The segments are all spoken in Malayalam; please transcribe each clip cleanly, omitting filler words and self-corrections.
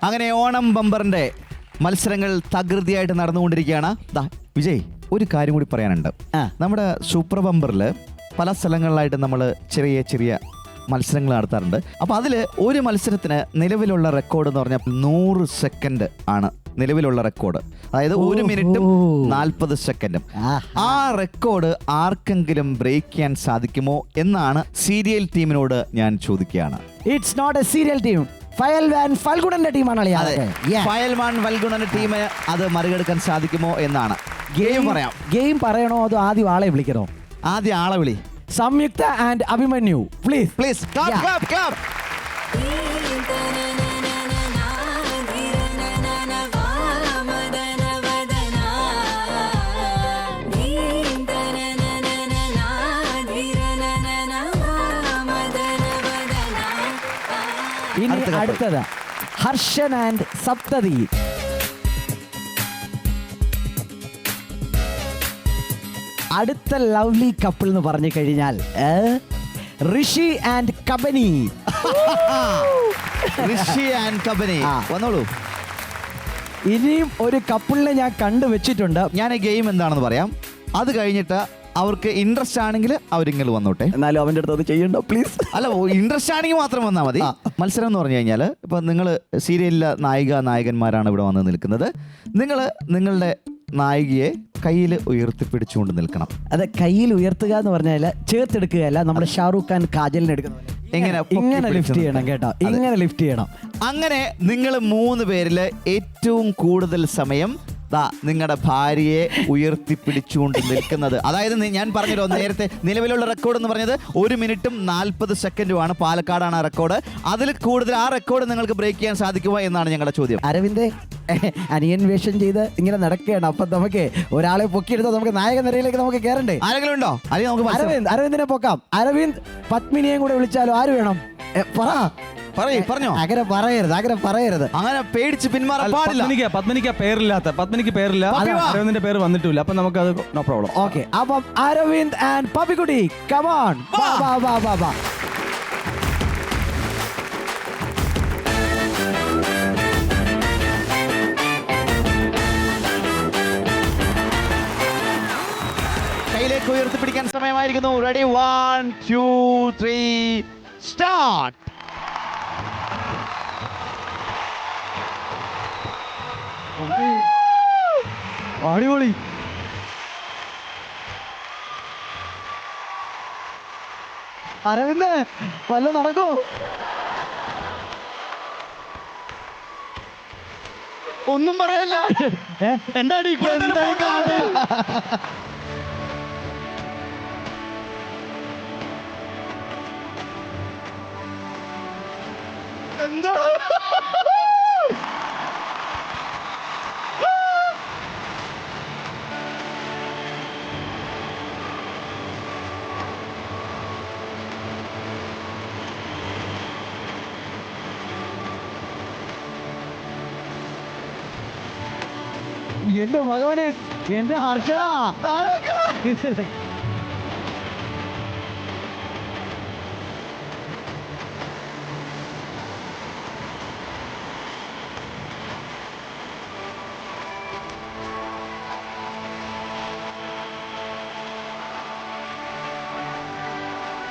അങ്ങനെ ഓണം ബമ്പറിന്റെ മത്സരങ്ങൾ തകൃതിയായിട്ട് നടന്നുകൊണ്ടിരിക്കുകയാണ്. വിജയ്, ഒരു കാര്യം കൂടി പറയാനുണ്ട്. നമ്മുടെ സൂപ്പർ ബമ്പറിൽ പല സ്ഥലങ്ങളിലായിട്ട് നമ്മൾ ചെറിയ ചെറിയ മത്സരങ്ങൾ നടത്താറുണ്ട്. അപ്പോൾ അതിൽ ഒരു മത്സരത്തിന് നിലവിലുള്ള റെക്കോർഡ് എന്ന് പറഞ്ഞാൽ 100 സെക്കൻഡ് ആണ് നിലവിലുള്ള റെക്കോർഡ്. അതായത് 1 മിനിറ്റും 40 സെക്കൻഡും. ആ റെക്കോർഡ് ആർക്കെങ്കിലും ബ്രേക്ക് ചെയ്യാൻ സാധിക്കുമോ എന്നാണ് സീരിയൽ ടീമിനോട് ഞാൻ ചോദിക്കുകയാണ്. It's not a serial team, ഫയൽവാൻ ഫൽഗുണന്റെ ടീമാണ്. ഫയൽവാൻ ഫൽഗുണന്റെ ടീമിന് അത് മറികടക്കാൻ സാധിക്കുമോ എന്നാണ്. ഗെയിം പറയണോ അതോ ആദ്യം ആളെ വിളിക്കണോ? ആദ്യം ആളെ വിളി. സംയുക്ത ആൻഡ് അഭിമന്യു, പ്ലീസ്. ക്ലാപ്പ്. ഇനി അടുത്തത് ഹർഷൻ ആൻഡ് സപ്തതി. അടുത്ത ലവ്ലി കപ്പിൾ എന്ന് പറഞ്ഞു കഴിഞ്ഞാൽ ഋഷി ആൻഡ് കബനി. വന്നോളൂ. ഇനിയും ഒരു കപ്പിളിനെ ഞാൻ കണ്ടുവച്ചിട്ടുണ്ട്. ഞാൻ ഗെയിം എന്താണെന്ന് പറയാം. അത് കഴിഞ്ഞിട്ട് അവർക്ക് ഇൻട്രസ്റ്റ് ആണെങ്കിൽ അവരിങ്ങനെ വന്നോട്ടെ. എന്നാലും അവൻ്റെ അടുത്ത് അത് ചെയ്യണ്ട പ്ലീസ്. അല്ല, ഇൻട്രസ്റ്റ് ആണെങ്കിൽ മാത്രം വന്നാൽ മതി. മത്സരം എന്ന് പറഞ്ഞു കഴിഞ്ഞാൽ ഇപ്പം നിങ്ങൾ സീരിയലിലെ നായകന്മാരാണ് ഇവിടെ വന്ന് നിൽക്കുന്നത്. നിങ്ങൾ നിങ്ങളുടെ നായികയെ കയ്യിൽ ഉയർത്തിപ്പിടിച്ചുകൊണ്ട് നിൽക്കണം. അത് കയ്യിൽ ഉയർത്തുക എന്ന് പറഞ്ഞാൽ ചേർത്തെടുക്കുകയല്ല, നമ്മുടെ ഷാറൂഖ് ഖാൻ കാജലിനെ എടുക്കുന്ന ഇങ്ങനെ ലിഫ്റ്റ് ചെയ്യണം കേട്ടോ, ഇങ്ങനെ ലിഫ്റ്റ് ചെയ്യണം. അങ്ങനെ നിങ്ങൾ 3 പേരിൽ ഏറ്റവും കൂടുതൽ സമയം നിങ്ങളുടെ ഭാര്യയെ ഉയർത്തിപ്പിടിച്ചുകൊണ്ട് നിൽക്കുന്നത്. അതായത് ഞാൻ പറഞ്ഞല്ലോ നേരത്തെ നിലവിലുള്ള റെക്കോർഡ് എന്ന് പറഞ്ഞത് 1 മിനിറ്റും 40 സെക്കൻഡുമാണ്. പാലക്കാടാണ് ആ റെക്കോർഡ്. അതിൽ കൂടുതൽ ആ റെക്കോർഡ് നിങ്ങൾക്ക് ബ്രേക്ക് ചെയ്യാൻ സാധിക്കുമോ എന്നാണ് ഞങ്ങളുടെ ചോദ്യം. അരവിന്ദ് അനിയൻ വേഷം ചെയ്ത് ഇങ്ങനെ നടക്കുകയാണ്. അപ്പൊ നമുക്ക് ഒരാളെ പൊക്കിയെടുത്താൽ നമുക്ക് നായക നിരയിലേക്ക് നമുക്ക് കയറണ്ടേ? ആരെങ്കിലും ഉണ്ടോ? അല്ലെങ്കിൽ അരവിന്ദിനെ പൊക്കാം. അരവിന്ദ് പത്മിനിയെയും കൂടെ വിളിച്ചാലോ? ആര് വേണം? പറഞ്ഞോ. അങ്ങനെ പറയരുത്. അങ്ങനെ പേടിച്ച് പിന്മാറാൻ പാടില്ല. പത്മിനിക്ക് പേരില്ല, അരവിന്ദിന്റെ പേര് വന്നിട്ടില്ല. അപ്പൊ നമുക്ക് അത് നോ പ്രോബ്ലം. ഓക്കെ, അപ്പം Aravind and Pappikutty, come on. വാ. കയ്യിലേക്ക് ഉയർത്തിപ്പിടിക്കാൻ സമയമായിരിക്കുന്നു. Ready, 1 2 3 start. അടിപൊളി. അരവിന്ദ് വല്ല നടക്കോ? ഒന്നും പറയല്ല. എന്താടി എന്താ എന്റെ ഭഗവാനെ, എന്റെ ഹർഷ.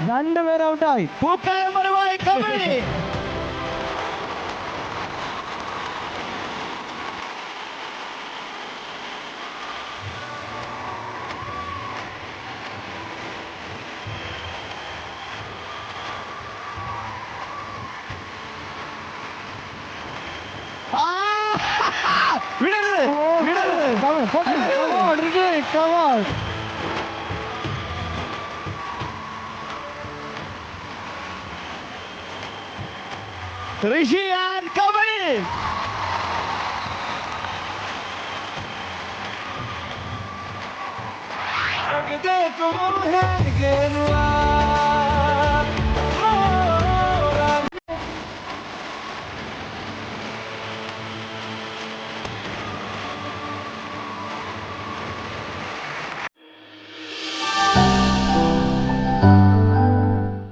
രണ്ടുപേരും ഔട്ടായി. പൂക്കായപരമായി കബഡി. Rishi and Kabaddi.